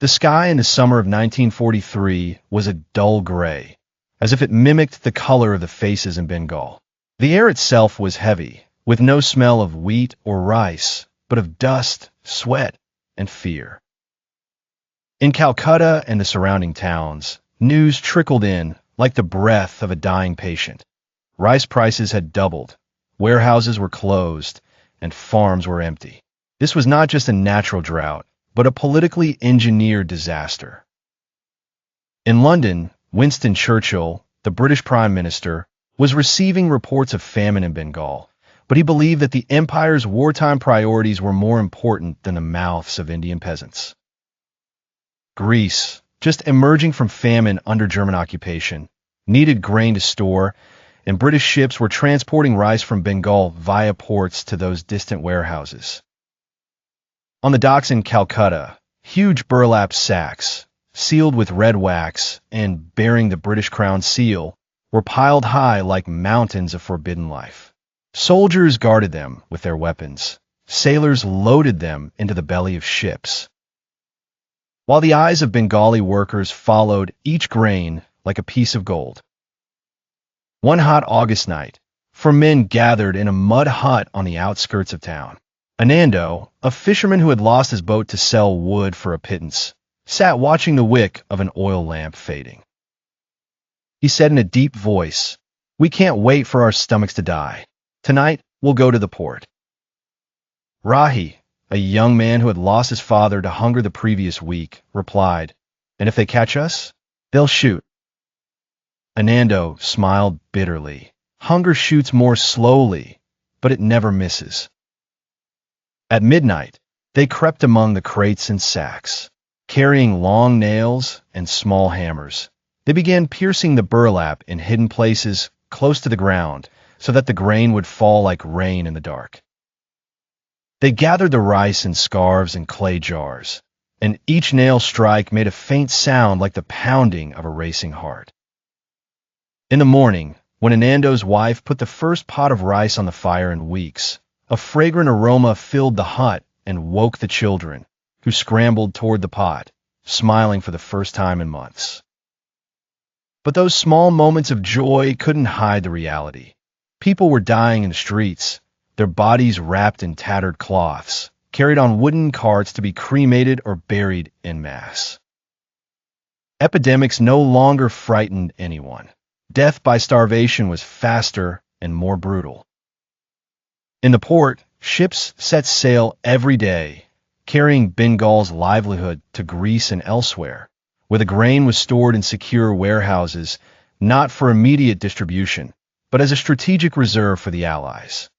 The sky in the summer of 1943 was a dull gray, as if it mimicked the color of the faces in Bengal. The air itself was heavy, with no smell of wheat or rice, but of dust, sweat, and fear. In Calcutta and the surrounding towns, news trickled in like the breath of a dying patient. Rice prices had doubled, warehouses were closed, and farms were empty. This was not just a natural drought, but a politically engineered disaster. In London, Winston Churchill, the British Prime Minister, was receiving reports of famine in Bengal, but he believed that the empire's wartime priorities were more important than the mouths of Indian peasants. Greece, just emerging from famine under German occupation, needed grain to store, and British ships were transporting rice from Bengal via ports to those distant warehouses. On the docks in Calcutta, huge burlap sacks, sealed with red wax and bearing the British Crown seal, were piled high like mountains of forbidden life. Soldiers guarded them with their weapons. Sailors loaded them into the belly of ships, while the eyes of Bengali workers followed each grain like a piece of gold. One hot August night, 4 men gathered in a mud hut on the outskirts of town. Anando, a fisherman who had lost his boat to sell wood for a pittance, sat watching the wick of an oil lamp fading. He said in a deep voice, "We can't wait for our stomachs to die. Tonight, we'll go to the port." Rahi, a young man who had lost his father to hunger the previous week, replied, "And if they catch us, they'll shoot." Anando smiled bitterly. Hunger shoots more slowly, but it never misses. At midnight, they crept among the crates and sacks. Carrying long nails and small hammers, they began piercing the burlap in hidden places close to the ground so that the grain would fall like rain in the dark. They gathered the rice in scarves and clay jars, and each nail strike made a faint sound like the pounding of a racing heart. In the morning, when Anando's wife put the first pot of rice on the fire in weeks, a fragrant aroma filled the hut and woke the children, who scrambled toward the pot, smiling for the first time in months. But those small moments of joy couldn't hide the reality. People were dying in the streets, their bodies wrapped in tattered cloths, carried on wooden carts to be cremated or buried en masse. Epidemics no longer frightened anyone. Death by starvation was faster and more brutal. In the port, ships set sail every day, carrying Bengal's livelihood to Greece and elsewhere, where the grain was stored in secure warehouses, not for immediate distribution, but as a strategic reserve for the Allies.